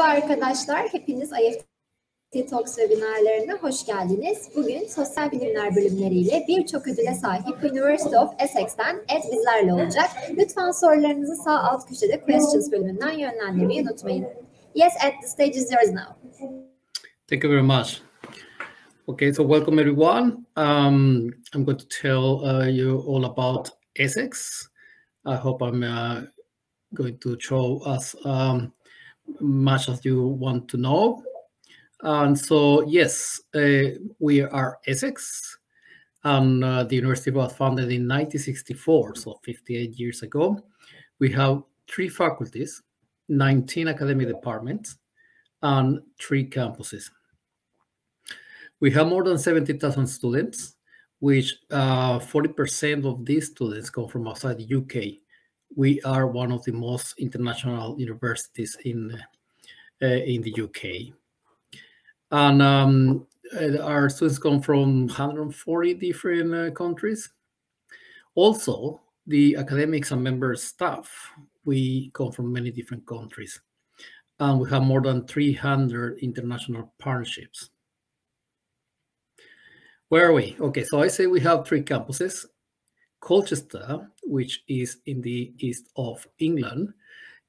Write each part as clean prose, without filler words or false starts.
arkadaşlar, hepiniz IEFT Talks webinarlarına hoş geldiniz. Bugün sosyal bilimler bölümleriyle birçok ödüle sahip University of Essex'ten Ed bizlerle olacak. Lütfen sorularınızı sağ alt köşede Questions bölümünden yönlendirmeyi unutmayın. Yes, Ed, the stage is yours now. Thank you very much. Okay, so welcome everyone. I'm going to tell you all about Essex. I hope I'm going to show us much as you want to know. And so, yes, we are Essex, and the university was founded in 1964, so 58 years ago. We have 3 faculties, 19 academic departments, and 3 campuses. We have more than 70,000 students, which 40% of these students come from outside the UK. We are one of the most international universities in the UK. And our students come from 140 different countries. Also, the academics and member staff, we come from many different countries. And we have more than 300 international partnerships. Where are we? Okay, so I say we have 3 campuses. Colchester, which is in the east of England,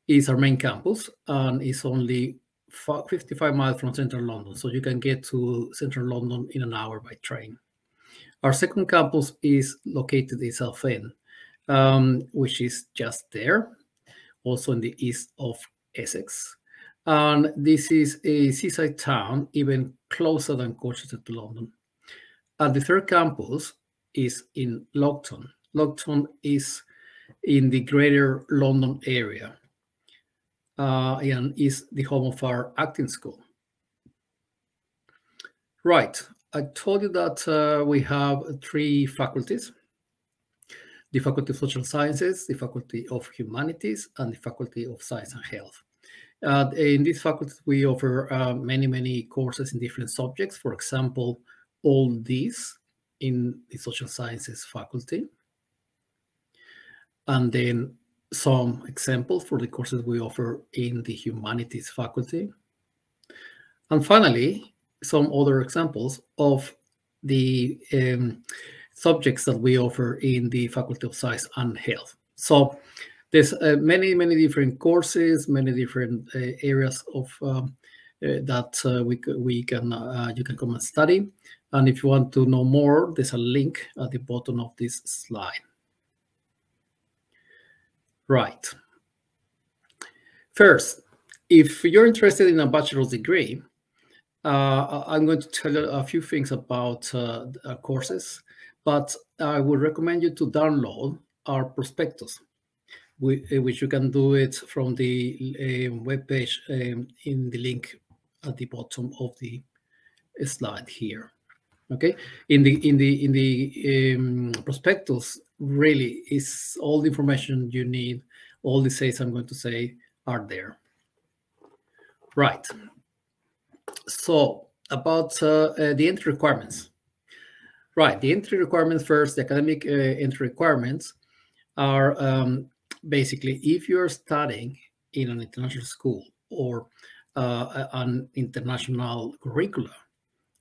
is our main campus and is only 55 miles from central London. So you can get to central London in an hour by train. Our second campus is located in Southend, which is just there, also in the east of Essex. And this is a seaside town, even closer than Colchester to London. And the third campus is in Loughton. Loughton is in the greater London area and is the home of our acting school. Right, I told you that we have 3 faculties: the Faculty of Social Sciences, the Faculty of Humanities, and the Faculty of Science and Health. In these faculties, we offer many courses in different subjects. For example, all these in the Social Sciences faculty. And then some examples for the courses we offer in the Humanities faculty. And finally, some other examples of the subjects that we offer in the Faculty of Science and Health. So there's many different courses, many different areas of that you can come and study. And if you want to know more, there's a link at the bottom of this slide. Right. First, if you're interested in a bachelor's degree, I'm going to tell you a few things about courses, but I would recommend you to download our prospectus, which you can do it from the webpage in the link at the bottom of the slide here. Okay, in the prospectus really is all the information you need. All the essays I'm going to say are there. Right. So about the entry requirements. Right, the entry requirements first. The academic entry requirements are basically if you're studying in an international school or an international curricula.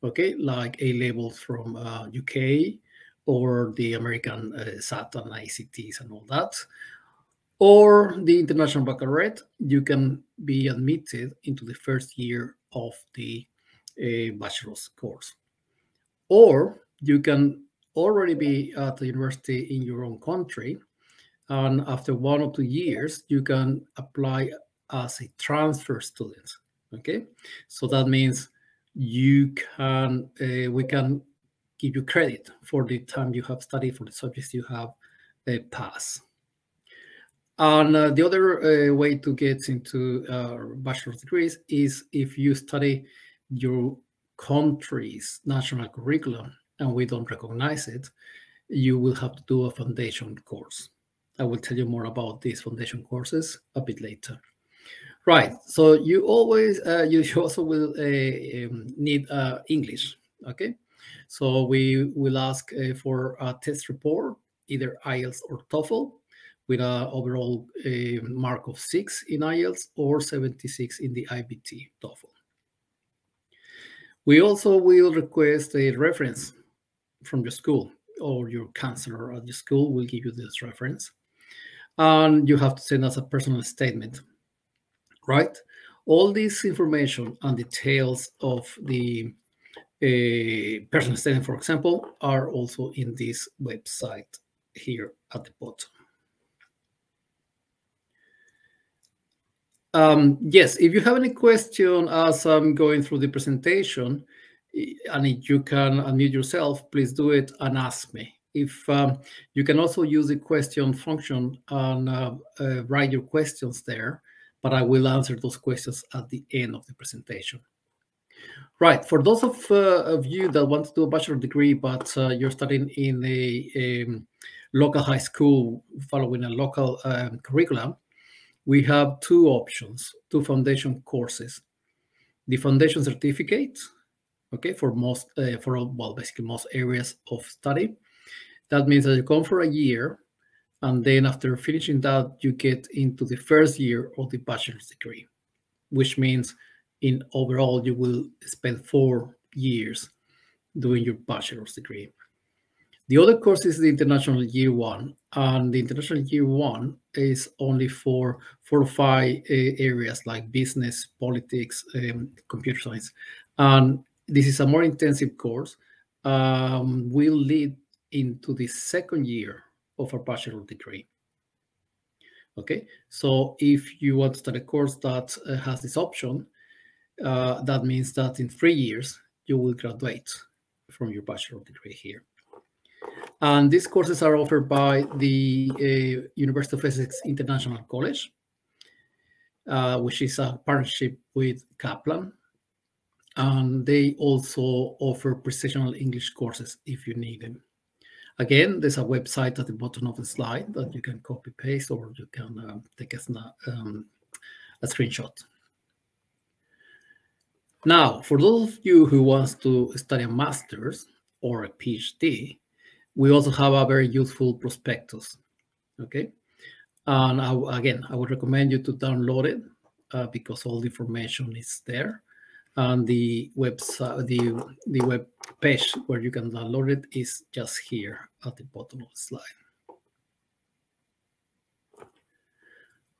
Okay, like A-levels from UK or the American SAT and ICTs and all that, or the International Baccalaureate, you can be admitted into the first year of the bachelor's course. Or you can already be at the university in your own country, and after 1 or 2 years, you can apply as a transfer student. Okay, so that means you can we can give you credit for the time you have studied, for the subjects you have passed. And the other way to get into bachelor's degrees is if you study your country's national curriculum and we don't recognize it, you will have to do a foundation course. I will tell you more about these foundation courses a bit later. Right, so you always, you also will need English, okay? So we will ask for a test report, either IELTS or TOEFL, with an overall mark of 6 in IELTS or 76 in the IBT TOEFL. We also will request a reference from your school, or your counselor at your school will give you this reference. And you have to send us a personal statement, right? All this information and details of the personal statement, for example, are also in this website here at the bottom. Yes, if you have any question as I'm going through the presentation, and if you can unmute yourself, please do it and ask me. If you can also use the question function and write your questions there, but I will answer those questions at the end of the presentation. Right, for those of you that want to do a bachelor degree, but you're studying in a local high school following a local curriculum, we have two options, two foundation courses. The foundation certificate, okay, for most, basically most areas of study. That means that you come for a year, and then after finishing that, you get into the first year of the bachelor's degree, which means in overall, you will spend 4 years doing your bachelor's degree. The other course is the International Year 1, and the International Year 1 is only for 4 or 5 areas like business, politics, computer science. And this is a more intensive course, will lead into the second year of a bachelor degree. Okay, so if you want to start a course that has this option, that means that in 3 years, you will graduate from your bachelor degree here. And these courses are offered by the University of Essex International College, which is a partnership with Kaplan. And they also offer precisional English courses if you need them. Again, there's a website at the bottom of the slide that you can copy paste, or you can take a screenshot. Now, for those of you who want to study a master's or a PhD, we also have a very useful prospectus, okay? And again, I would recommend you to download it because all the information is there. And the website, the web page where you can download it is just here at the bottom of the slide.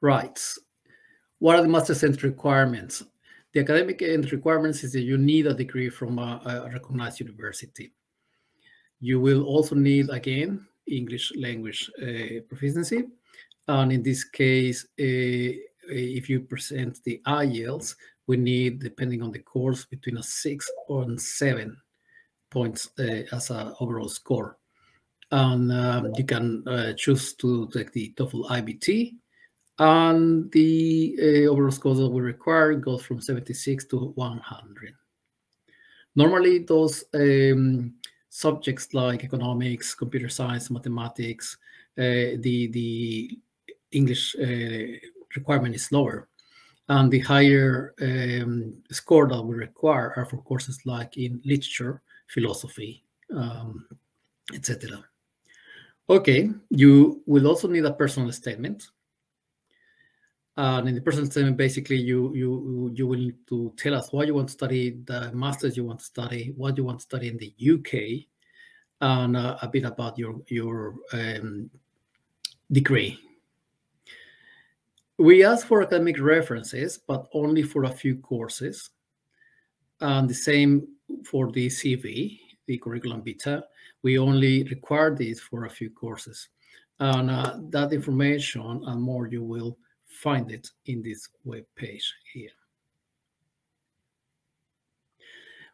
Right. What are the master's entry requirements? The academic entry requirements is that you need a degree from a recognized university. You will also need, again, English language proficiency. And in this case, if you present the IELTS, we need, depending on the course, between a 6 and 7 points as an overall score. And you can choose to take the TOEFL IBT. And the overall score that we require goes from 76 to 100. Normally, those subjects like economics, computer science, mathematics, the English requirement is lower. And the higher score that we require are for courses like in literature, philosophy, etc. Okay, you will also need a personal statement. And in the personal statement, basically, you will need to tell us why you want to study, the master's you want to study, what you want to study in the UK, and a bit about your degree. We ask for academic references, but only for a few courses. And the same for the CV, the curriculum vitae. We only require these for a few courses. And that information and more, you will find it in this web page here.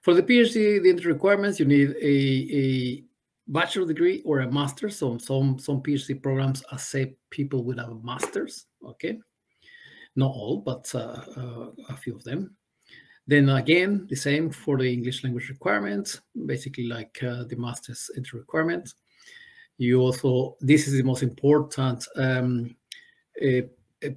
For the PhD, the entry requirements, you need a bachelor degree or a master's. So some PhD programs accept people with a master's, okay? Not all, but a few of them. Then again, the same for the English language requirements, basically like the master's entry requirements. You also, this is the most important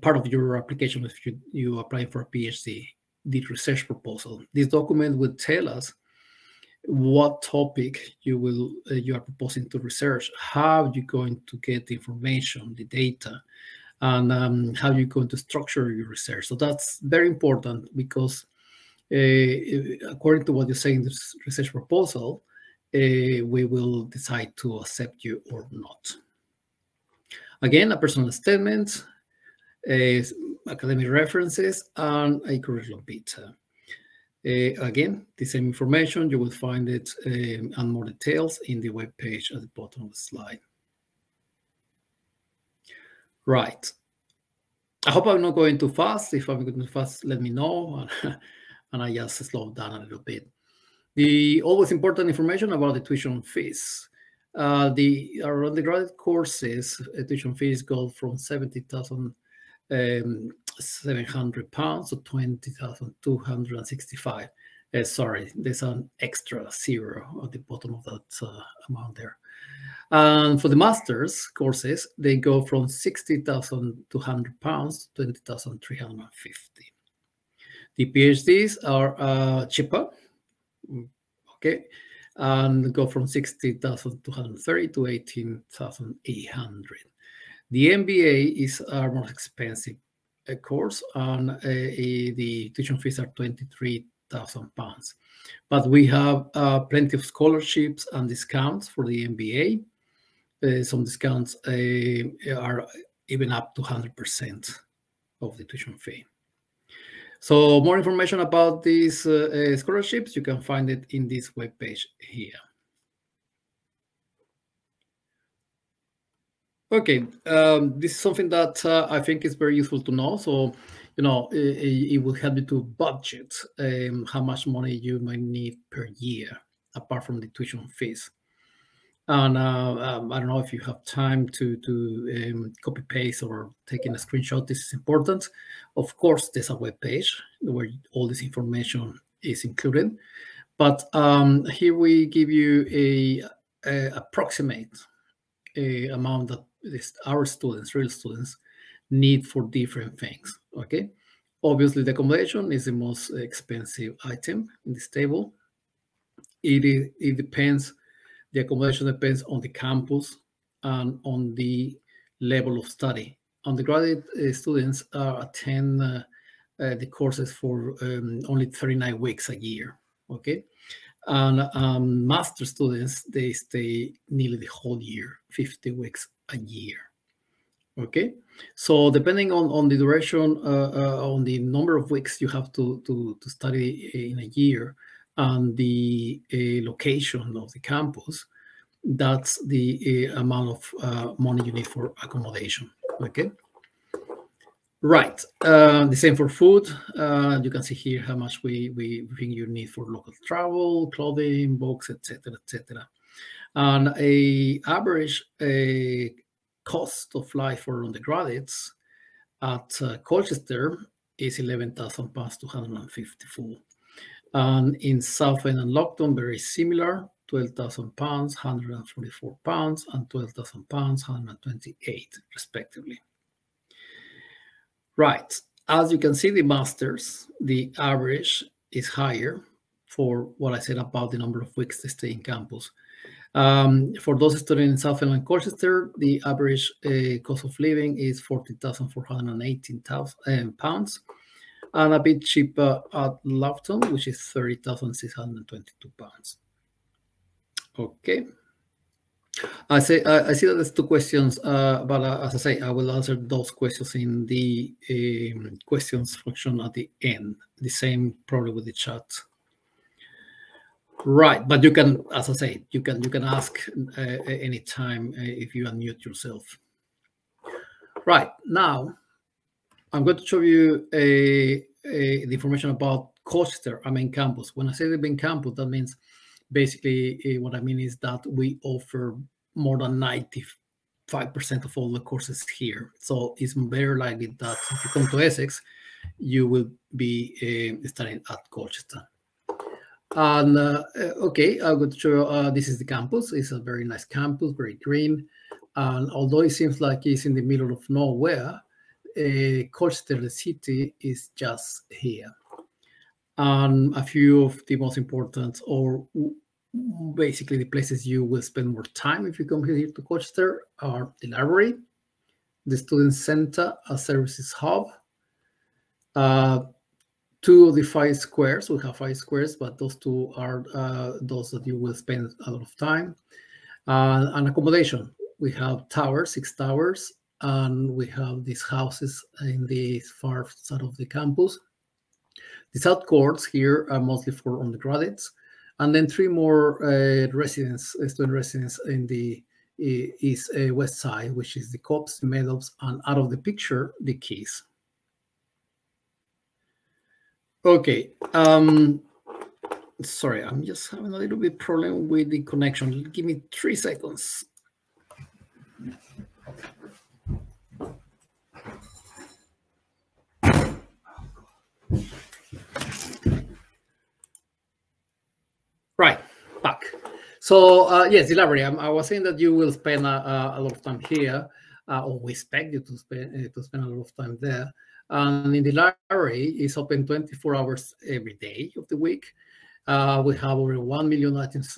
part of your application if you apply for a PhD, the research proposal. This document will tell us what topic you are proposing to research, how you're going to get the information, the data, and how you're going to structure your research. So that's very important, because according to what you say in this research proposal, we will decide to accept you or not. Again, a personal statement, academic references, and a curriculum vitae. Again, the same information, you will find it and more details in the web page at the bottom of the slide. Right. I hope I'm not going too fast. If I'm going too fast, let me know, and I just slow down a little bit. The always important information about the tuition fees. Our undergraduate courses, tuition fees go from £70,700 to £20,265. Sorry, there's an extra zero at the bottom of that amount there. And for the master's courses, they go from £60,200 to £20,350. The PhDs are cheaper, okay, and go from £60,230 to £18,800. The MBA is our more expensive course, and the tuition fees are £23,000. But we have plenty of scholarships and discounts for the MBA. Some discounts are even up to 100% of the tuition fee. So more information about these scholarships, you can find it in this webpage here. Okay, this is something that I think is very useful to know. So, it will help you to budget how much money you might need per year, apart from the tuition fees. And I don't know if you have time to copy paste or taking a screenshot. This is important. Of course, there's a web page where all this information is included. But here we give you a approximate amount that our students, real students, need for different things. Okay, obviously the accommodation is the most expensive item in this table. It depends. The accommodation depends on the campus and on the level of study. Undergraduate students attend the courses for only 39 weeks a year, okay? And master students, they stay nearly the whole year, 50 weeks a year, okay? So depending on the duration, on the number of weeks you have to study in a year, and the location of the campus, that's the amount of money you need for accommodation, okay? Right, the same for food. You can see here how much we think you need for local travel, clothing, books, etc., etc. And a average cost of life for undergraduates at Colchester is £11,000 to £154. And in Southend and Lockton, very similar, £12,000, £144, and £12,000, £128, respectively. Right, as you can see, the masters, the average is higher for what I said about the number of weeks they stay in campus. For those studying in Southend and Colchester, the average cost of living is £40,418, and a bit cheaper at Loughton, which is £30,622. Okay. I see that there's two questions, but as I say, I will answer those questions in the questions function at the end. The same probably with the chat. Right, but you can, as I say, you can ask anytime if you unmute yourself. Right, now I'm going to show you the information about Colchester, our main campus. When I say the main campus, that means basically what I mean is that we offer more than 95% of all the courses here. So it's very likely that if you come to Essex, you will be studying at Colchester. And okay, I'm going to show you, this is the campus. It's a very nice campus, very green. And although it seems like it's in the middle of nowhere, Colchester, the city, is just here. And a few of the most important, or basically the places you will spend more time if you come here to Colchester are the library, the student center, a services hub, 2 of the 5 squares. We have 5 squares, but those 2 are those that you will spend a lot of time. And accommodation. We have towers, 6 towers, and we have these houses in the far side of the campus. The south courts here are mostly for undergraduates, and then 3 more student residents in the west side, which is the Cops, the Meadows, and out of the picture, the Keys. Okay, sorry, I'm just having a little bit problem with the connection. Give me 3 seconds. Right, back. So yes, the library. I was saying that you will spend a lot of time here, or we expect you to spend a lot of time there. And in the library, it's open 24 hours every day of the week. We have over 1 million items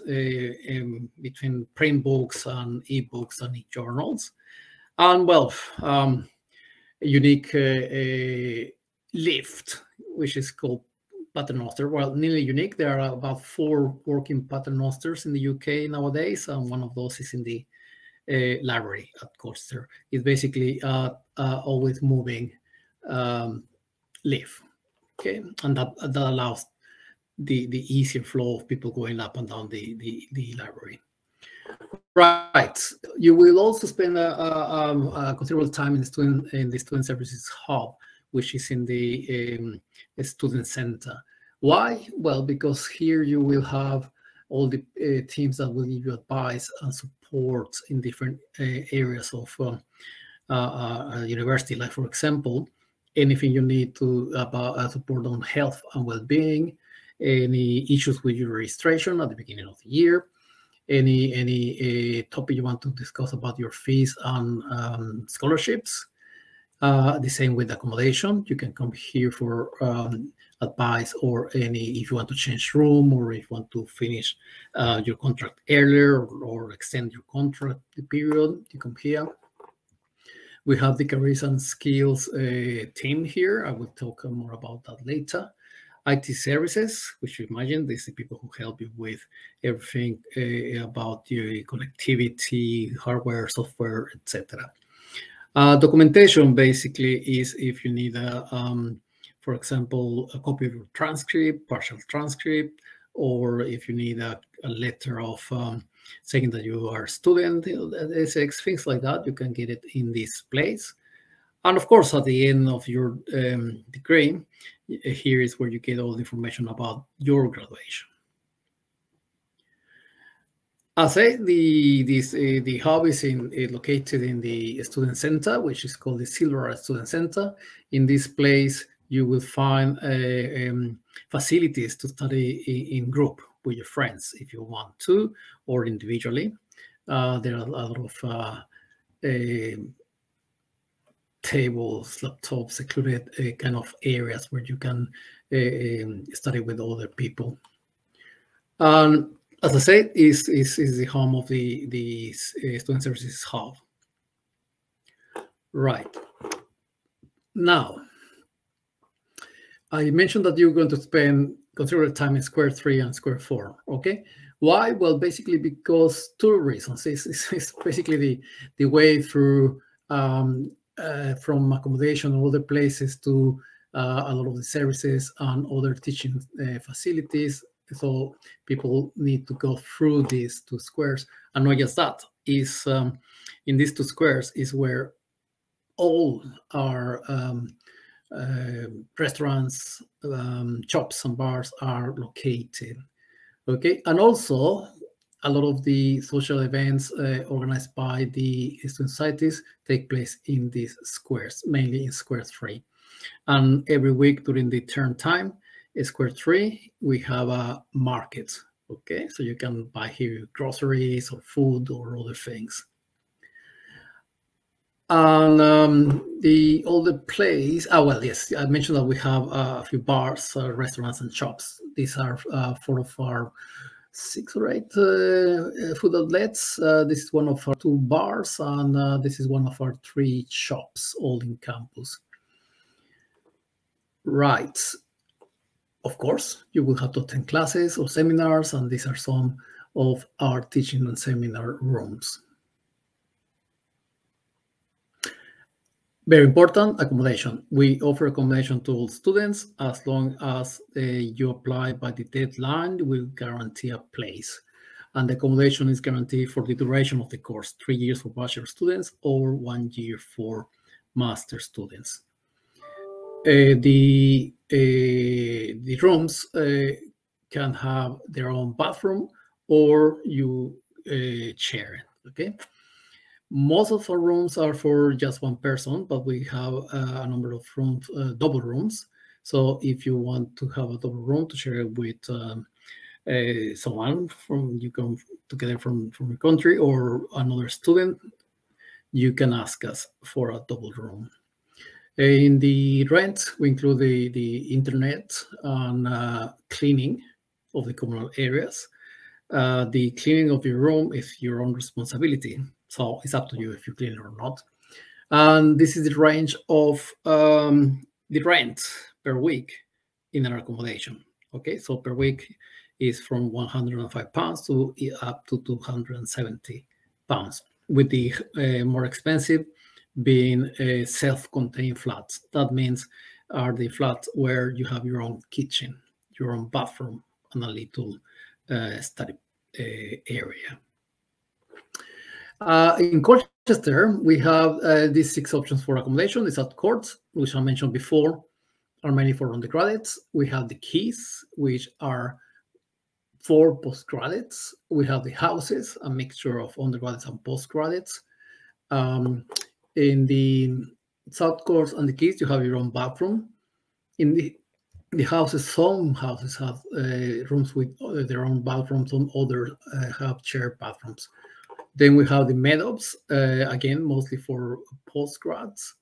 between print books and e-books and e-journals. And well, unique lift, which is called paternoster. Well, nearly unique. There are about 4 working paternosters in the UK nowadays, and one of those is in the library at Colchester. It's basically always moving lift, okay, and that allows the easier flow of people going up and down the library. Right. You will also spend a considerable time in the student services hub, which is in the student center. Why? Well, because here you will have all the teams that will give you advice and support in different areas of university. Like, for example, anything you need to about support on health and well-being, any issues with your registration at the beginning of the year, any topic you want to discuss about your fees and scholarships. The same with accommodation. You can come here for advice, or if you want to change room, or if you want to finish your contract earlier, or extend your contract period, you come here. We have the careers and skills team here. I will talk more about that later. IT services, which you imagine, these are the people who help you with everything about your connectivity, hardware, software, etc. Documentation basically is if you need, for example, a copy of your transcript, partial transcript, or if you need a letter of saying that you are a student at Essex, things like that, you can get it in this place. And of course, at the end of your degree, here is where you get all the information about your graduation. As I say, the hub is located in the student center, which is called the Silver Student Center. In this place, you will find facilities to study in group with your friends if you want to, or individually. There are a lot of tables, laptops, secluded kind of areas where you can study with other people. And as I said, is the home of the student services hub. Right. Now, I mentioned that you're going to spend considerable time in Square 3 and Square 4, okay? Why? Well, basically because 2 reasons. It's basically the way through from accommodation and other places to a lot of the services and other teaching facilities. So people need to go through these 2 squares. And not just that, is in these 2 squares is where all our restaurants, shops and bars are located, okay? And also a lot of the social events organized by the student societies take place in these squares, mainly in Square 3. And every week during the term time, in Square 3, we have a market, okay? So you can buy here groceries or food or other things. And the older place, well, yes, I mentioned that we have a few bars, restaurants, and shops. These are 4 of our 6 or 8 food outlets. This is one of our 2 bars, and this is one of our 3 shops, all in campus. Right. Of course, you will have to attend classes or seminars, and these are some of our teaching and seminar rooms. Very important, accommodation. We offer accommodation to all students. As long as you apply by the deadline, we'll guarantee a place. And the accommodation is guaranteed for the duration of the course, 3 years for bachelor students or 1 year for master students. The rooms can have their own bathroom, or you share it, okay? Most of our rooms are for just one person, but we have a number of rooms, double rooms. So if you want to have a double room to share it with someone you come together from your country or another student, you can ask us for a double room. In the rent, we include the internet and cleaning of the communal areas. The cleaning of your room is your own responsibility. So it's up to you if you clean it or not. And this is the range of the rent per week in our accommodation. Okay, so per week is from £105 to up to £270, with the more expensive being self-contained flats. That means are the flats where you have your own kitchen, your own bathroom, and a little study area. In Colchester, we have these 6 options for accommodation. The South Courts, which I mentioned before, are mainly for undergraduates. We have the Keys, which are for postgraduates. We have the houses, a mixture of undergraduates and postgraduates. In the South Courts and the Keys, you have your own bathroom. In the houses, some houses have rooms with their own bathrooms, some others have shared bathrooms. Then we have the Meadows, again, mostly for postgrads.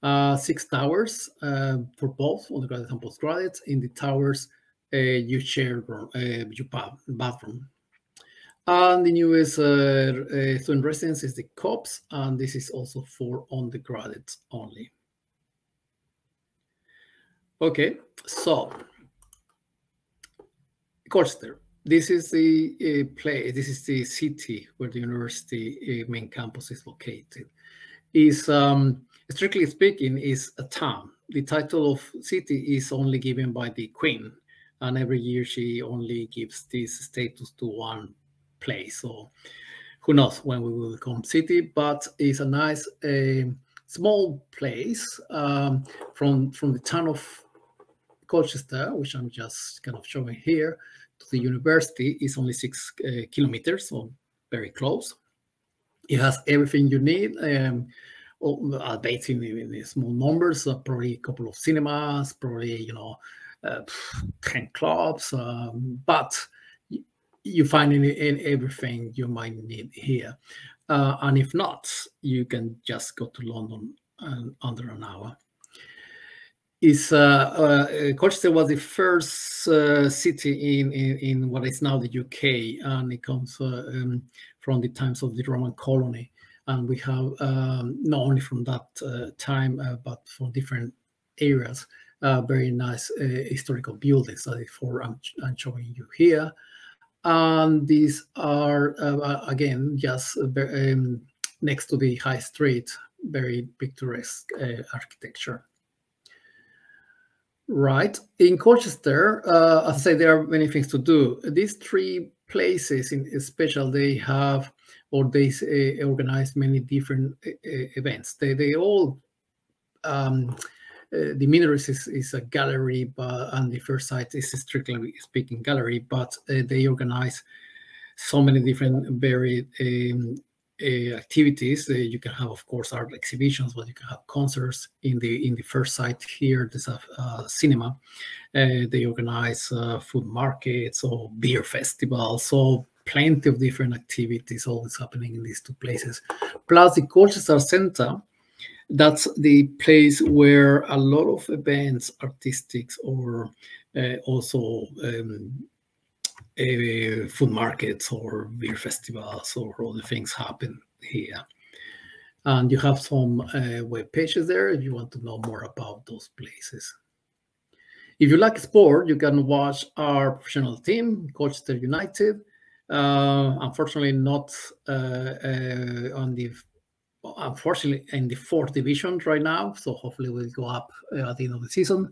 6 towers for both undergraduates and postgraduates. In the towers, you share your bathroom. And the newest student residence is the COPS, and this is also for undergraduates only. Okay, so Colchester. This is the place. This is the city where the university main campus is located. Is strictly speaking, is a town. The title of city is only given by the Queen, and every year she only gives this status to one place. So who knows when we will become city? But it's a nice small place from the town of Colchester, which I'm just kind of showing here, to the university is only 6 kilometers, so very close. It has everything you need, based in small numbers, probably a couple of cinemas, probably 10 clubs, but you find in everything you might need here. And if not, you can just go to London under an hour. Colchester was the first city in what is now the UK, and it comes from the times of the Roman colony. And we have not only from that time, but from different areas, very nice historical buildings. That is for I'm showing you here. And these are again just next to the high street, very picturesque architecture. Right. In Colchester, as I say, there are many things to do. These 3 places in special, they have, or they organize many different events. They all, the Mineries is a gallery, and the First Sight is strictly speaking gallery, but they organize so many different very activities. You can have, of course, art exhibitions, but you can have concerts. In the First Sight here, there's a cinema. They organize food markets or beer festivals, so plenty of different activities always happening in these 2 places. Plus the Colchester Center, that's the place where a lot of events, artistics, or also food markets or beer festivals or other things happen here. And you have some web pages there if you want to know more about those places. If you like sport, you can watch our professional team, Colchester United. Unfortunately, not unfortunately in the 4th division right now. So hopefully we'll go up at the end of the season.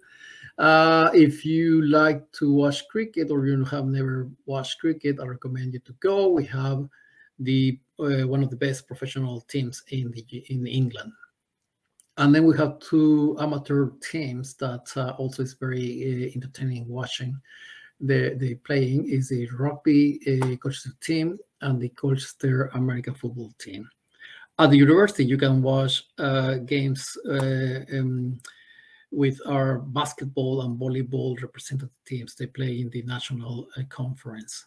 If you like to watch cricket or you have never watched cricket, I recommend you to go. We have the one of the best professional teams in England. And then we have 2 amateur teams that also is very entertaining watching. The playing is the rugby Colchester team and the Colchester American football team. At the university, you can watch games with our basketball and volleyball representative teams. They play in the national conference.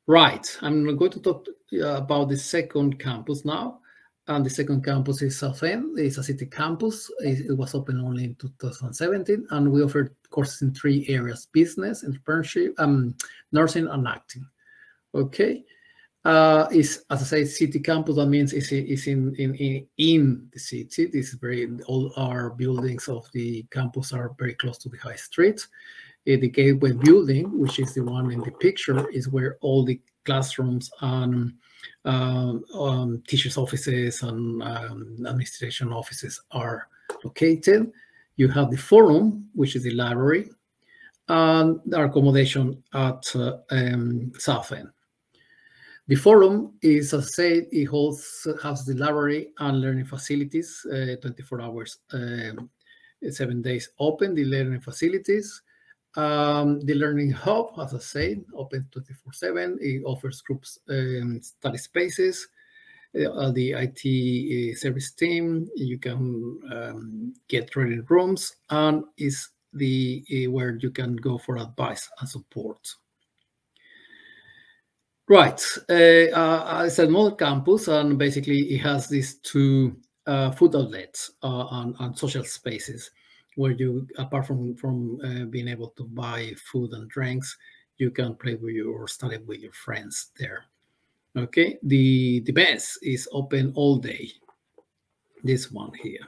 Right, I'm going to talk about the second campus now. And the second campus is Southend. It's a city campus. It was open only in 2017, and we offered courses in 3 areas: business, entrepreneurship, nursing, and acting. Okay, is, as I say, city campus. That means it's in the city. This is all our buildings of the campus are very close to the high street. The Gateway building, which is the one in the picture, is where all the classrooms and teachers' offices and administration offices are located. You have the forum, which is the library, and our accommodation at Southend. The forum is, as I said, it has the library and learning facilities, 24 hours, 7 days open, the learning facilities. The Learning Hub, as I said, open 24/7. It offers groups study spaces. The IT service team, you can get training rooms, and is where you can go for advice and support. Right, it's another campus, and basically it has these 2 food outlets and social spaces, where you, apart from being able to buy food and drinks, you can play with or study with your friends there. Okay, the mess is open all day. This one here.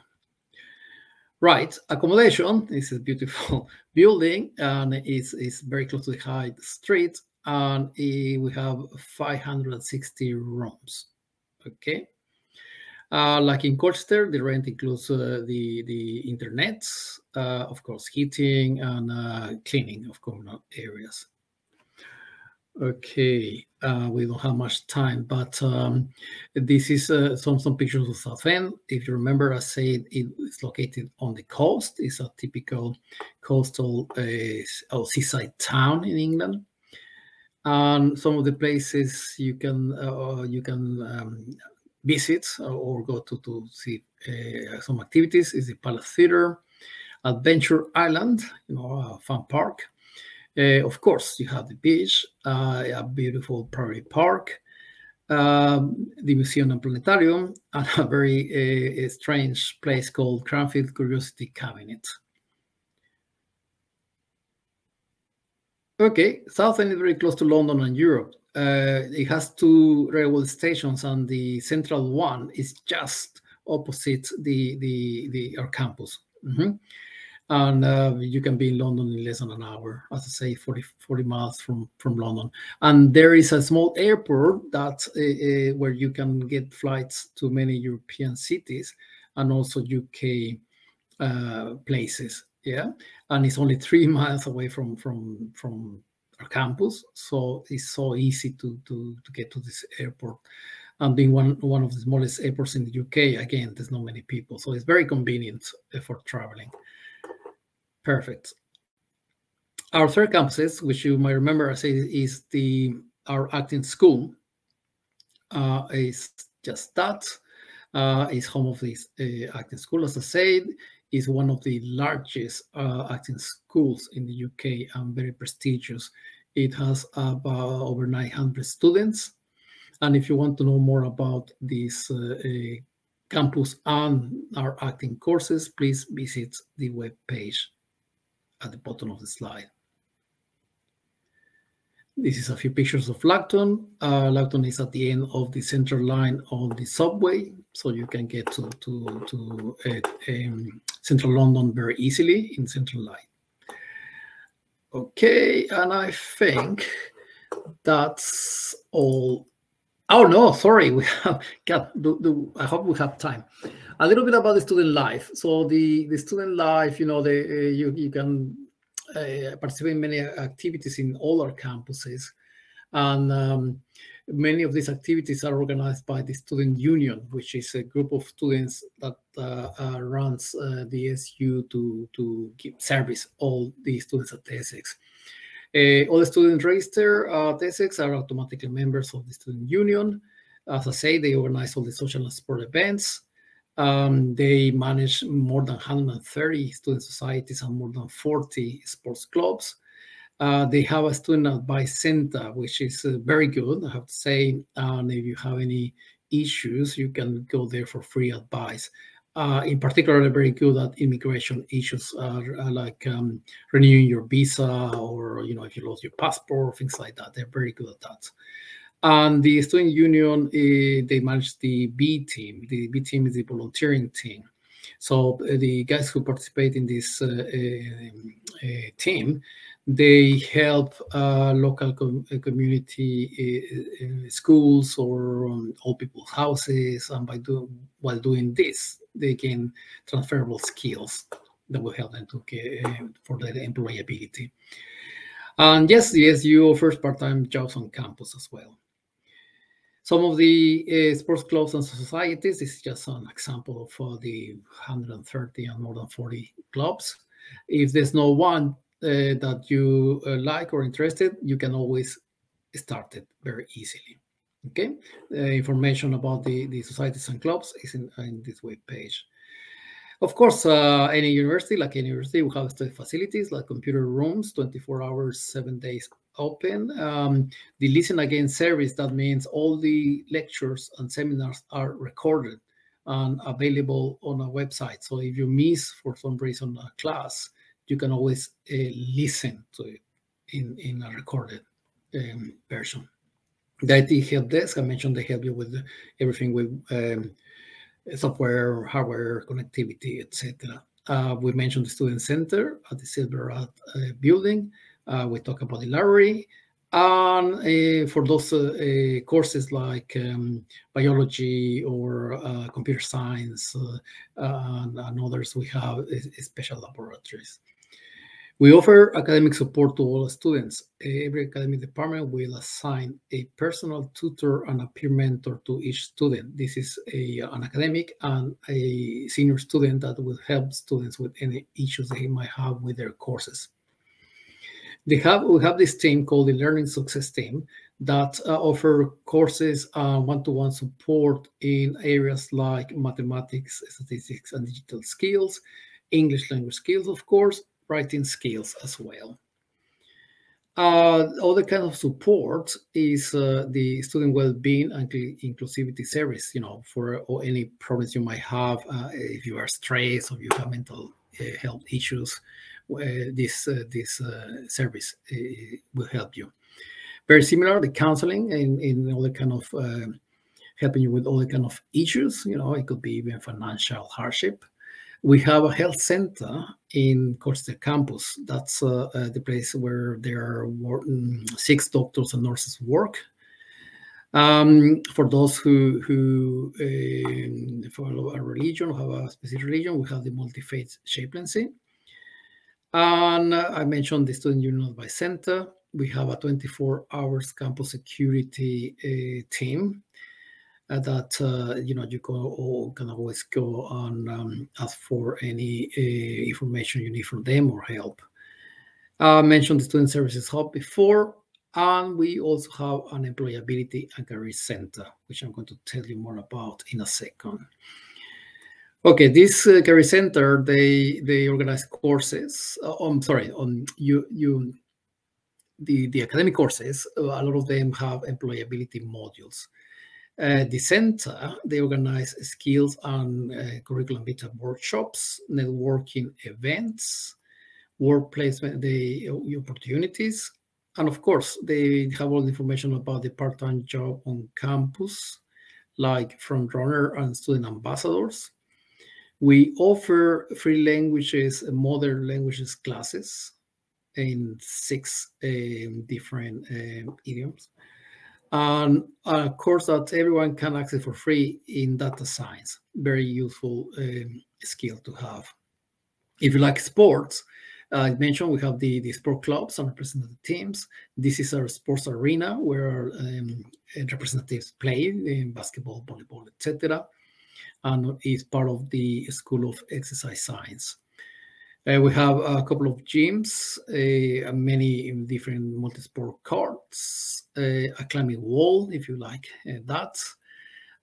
Right, accommodation. This is a beautiful building, and it's very close to the high street, and we have 560 rooms. Okay. Like in Colchester, the rent includes the internet, of course, heating and cleaning of communal areas. Okay, we don't have much time, but this is some pictures of Southend. If you remember, I said it's located on the coast. It's a typical coastal seaside town in England. And some of the places you can visit or go to see some activities is the Palace Theatre, Adventure Island, a fun park. Of course, you have the beach, a beautiful prairie park, the museum and planetarium, and a very strange place called Cranfield Curiosity Cabinet. Okay, Southend is very close to London and Europe. It has 2 railway stations, and the central one is just opposite our campus. And you can be in London in less than an hour, as I say, 40 miles from London. And there is a small airport that where you can get flights to many European cities and also UK places. Yeah, and it's only 3 miles away from our campus, so it's so easy to get to this airport. And being one of the smallest airports in the UK, again, there's not many people, so it's very convenient for traveling. Perfect. Our third campus, which you might remember, I say, is our acting school. Is just that. It's home of this acting school, as I said. Is one of the largest acting schools in the UK and very prestigious. It has about over 900 students. And if you want to know more about this campus and our acting courses, please visit the web page at the bottom of the slide. This is a few pictures of Lacton. Lacton is at the end of the central line of the subway, so you can get to central London very easily in Central Line. Okay, and I think that's all. Oh no, sorry, we have got. I hope we have time. A little bit about the student life. So the student life, you can participate in many activities in all our campuses, and many of these activities are organized by the student union, which is a group of students that runs the SU to give service all the students at the Essex. All the students registered at Essex are automatically members of the student union. As I say, they organize all the social and sport events. They manage more than 130 student societies and more than 40 sports clubs. They have a student advice center, which is very good, I have to say. And if you have any issues, you can go there for free advice. In particular, they're very good at immigration issues, like renewing your visa, or if you lost your passport, things like that. They're very good at that. And the student union, they manage the B team. The B team is the volunteering team. So the guys who participate in this team, they help local community schools or old people's houses, and while doing this, they gain transferable skills that will help them to for their employability. And yes, the SU offers part-time jobs on campus as well. Some of the sports clubs and societies, this is just an example of the 130 and more than 40 clubs. If there's no one that you like or interested, you can always start it very easily. Okay, information about the societies and clubs is in this web page. Of course, any university, like any university, will have study facilities like computer rooms, 24 hours, 7 days open. The listen again service, that means all the lectures and seminars are recorded and available on a website. So if you miss for some reason a class, you can always listen to it in a recorded version. The IT help desk, I mentioned, they help you with everything with software, hardware, connectivity, etc. We mentioned the student center at the Silver building. We talk about the library. And for those courses like biology or computer science and others, we have special laboratories. We offer academic support to all students. Every academic department will assign a personal tutor and a peer mentor to each student. This is an academic and a senior student that will help students with any issues they might have with their courses. We have this team called the Learning Success Team that offer courses one-to-one support in areas like mathematics, statistics, and digital skills, English language skills, of course, writing skills as well. Other kind of support is the student well-being and inclusivity service, for any problems you might have, if you are stressed or you have mental health issues, this service will help you. Very similar, the counseling in all the kind of helping you with all the kind of issues, it could be even financial hardship. We have a health center in Colchester campus. That's the place where there are 6 doctors and nurses work. For those who follow a religion, or have a specific religion, we have the multi-faith chaplaincy. And I mentioned the Student Union Advice Center. We have a 24 hours campus security team. That you can always go and ask for any information you need from them or help. I mentioned the Student Services Hub before, and we also have an Employability and Career Center, which I'm going to tell you more about in a second. Okay, this Career Center, they organize courses. The academic courses. A lot of them have employability modules. The center, they organize skills and curriculum beta workshops, networking events, work placement opportunities, And of course, they have all the information about the part-time job on campus, like frontrunner and student ambassadors. We offer free languages and modern languages classes in 6 different idioms. And a course that everyone can access for free in data science. Very useful skill to have. If you like sports, I mentioned we have the sport clubs and representative teams. This is our sports arena where representatives play in basketball, volleyball, etc. And is part of the School of Exercise Science. We have a couple of gyms, many different multi-sport courts, a climbing wall, if you like that.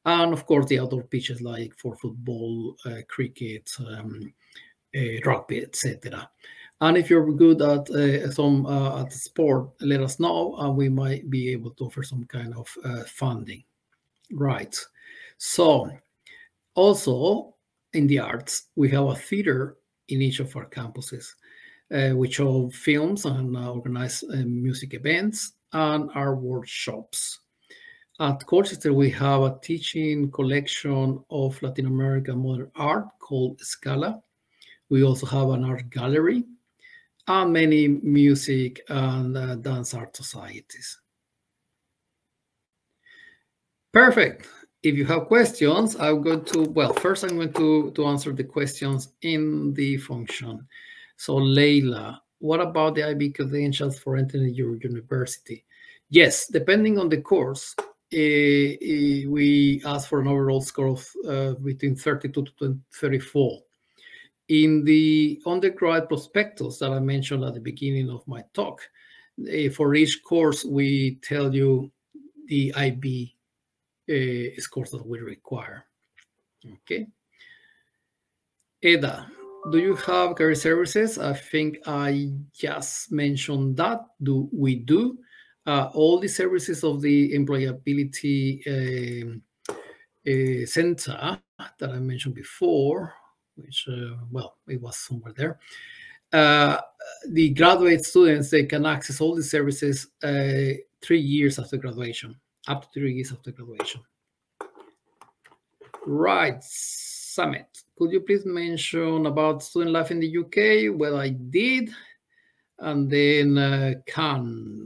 And of course, the outdoor pitches like for football, cricket, rugby, etc. And if you're good at some at the sport, let us know, and we might be able to offer some kind of funding. Right. So also in the arts, we have a theater in each of our campuses, which show films and organize music events and our workshops. At Colchester, we have a teaching collection of Latin American modern art called Scala. We also have an art gallery and many music and dance art societies. Perfect. If you have questions, I'm going to, well, first I'm going to answer the questions in the function. So Leila, what about the IB credentials for entering your university? Yes, depending on the course, we ask for an overall score of between 32 to 34. In the undergrad prospectus that I mentioned at the beginning of my talk, for each course, we tell you the IB scores that we require. Okay. Eda, do you have career services? I think I just mentioned that. We do. All the services of the employability center that I mentioned before, which, well, it was somewhere there. The graduate students, they can access all the services 3 years after graduation, up to 3 years after graduation. Right, Summit, could you please mention about student life in the UK? Well, I did. And then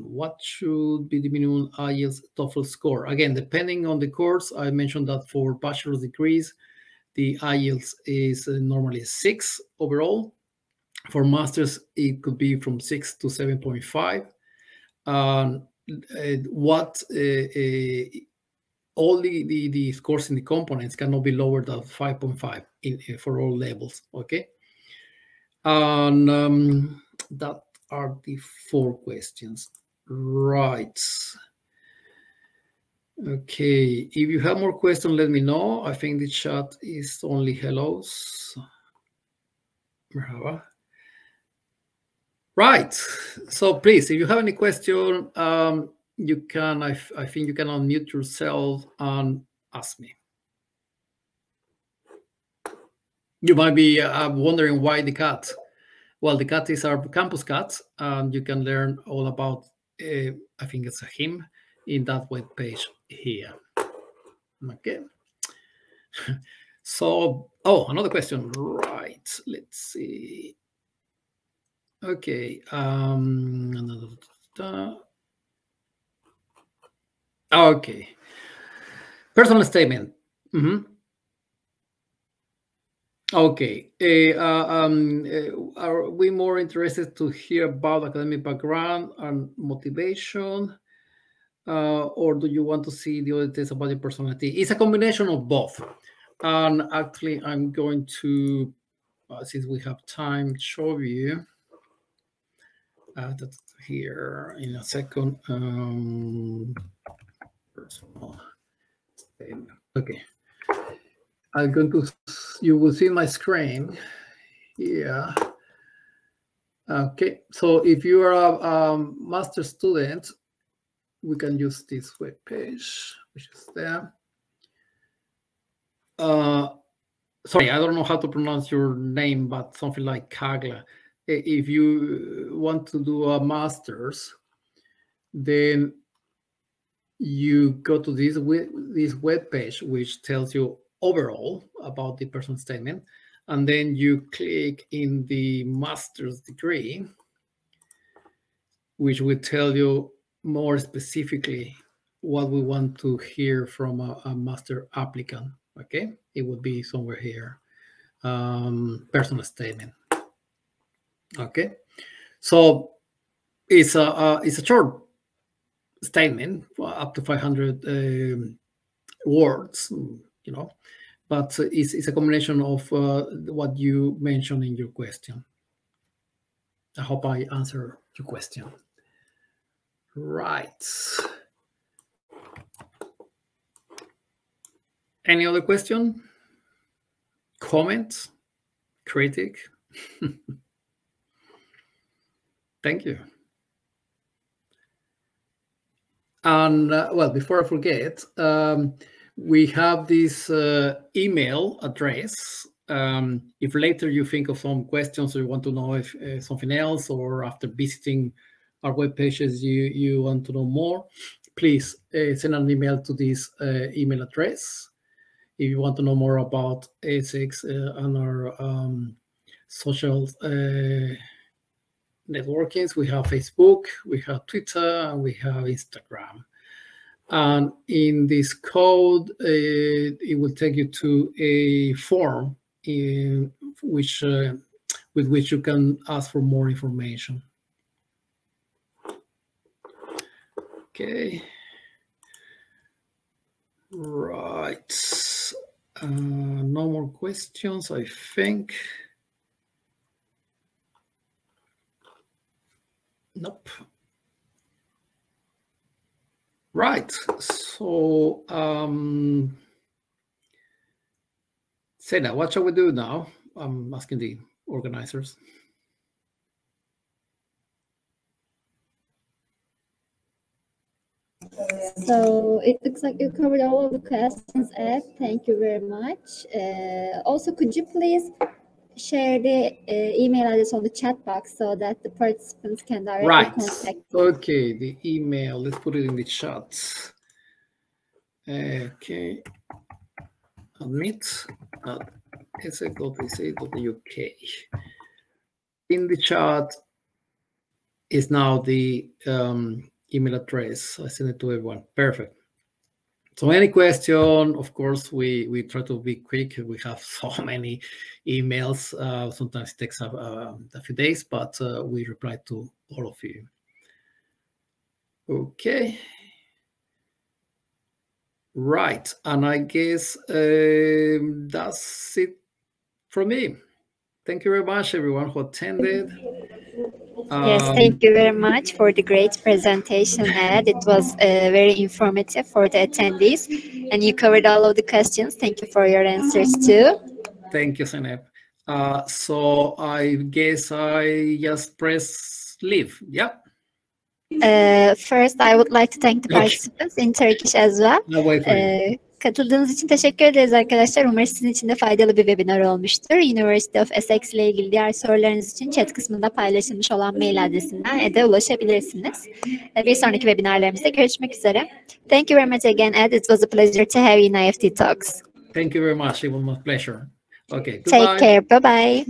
what should be the minimum IELTS TOEFL score? Again, depending on the course, I mentioned that for bachelor's degrees, the IELTS is normally 6 overall. For masters, it could be from 6 to 7.5. All the scores in the components cannot be lower than 5.5 for all levels, okay? And that are the 4 questions. Right. Okay, if you have more questions, let me know. I think the chat is only hellos. Merhaba. Right, so please, if you have any question, you can, I think you can unmute yourself and ask me. You might be wondering why the cat. Well, the cat is our campus cat, and you can learn all about, I think it's a him, in that web page here. Okay. So, another question. Right, let's see. Okay. Okay. Personal statement. Okay. Are we more interested to hear about academic background and motivation, or do you want to see the other details about your personality? It's a combination of both. And actually, I'm going to, since we have time, show you that here in a second. Personal statement. Okay. I'm going to, you will see my screen here. Okay, so if you are a master student, we can use this web page, which is there. Sorry, I don't know how to pronounce your name, but something like Kagla. If you want to do a master's, then you go to this web page, which tells you overall about the personal statement, and then you click in the master's degree, which will tell you more specifically what we want to hear from a master applicant. Okay, it would be somewhere here, personal statement. Okay, so it's a short statement, up to 500 words, you know, but it's a combination of what you mentioned in your question. I hope I answer your question. Right. Any other question? Comment? Critic? Thank you. And well, before I forget, we have this email address. If later you think of some questions or you want to know if something else, or after visiting our web pages you want to know more, please send an email to this email address. If you want to know more about Essex and our social networkings, we have Facebook, we have Twitter, and we have Instagram. And in this code, it will take you to a form in which with which you can ask for more information. Okay. Right. No more questions, I think. Nope. Right. So, Seda, what shall we do now? I'm asking the organizers. So it looks like you covered all of the questions, Ed. Thank you very much. Also, could you please share the email address on the chat box so that the participants can directly contact you? Okay, the email, let's put it in the chat. Okay, admit@essex.ac.uk. In the chat is now the email address. I send it to everyone. Perfect. So any question, of course, we try to be quick. We have so many emails. Sometimes it takes a few days, but we reply to all of you. Okay. Right. And I guess that's it from me. Thank you very much, everyone who attended. Yes, thank you very much for the great presentation, Ed. It was very informative for the attendees, and you covered all of the questions. Thank you for your answers too. Thank you, Seneb. So I guess I just press leave. Yep. First, I would like to thank the participants in Turkish as well. Katıldığınız için teşekkür ederiz arkadaşlar. Umarım sizin için de faydalı bir webinar olmuştur. University of Essex ile ilgili diğer sorularınız için chat kısmında paylaşılmış olan mail adresinden Ed'e ulaşabilirsiniz. Bir sonraki webinarlarımızda görüşmek üzere. Thank you very much again, Ed. It was a pleasure to have you in IEFT Talks. Thank you very much. It was my pleasure. Okay. Goodbye. Take care. Bye-bye.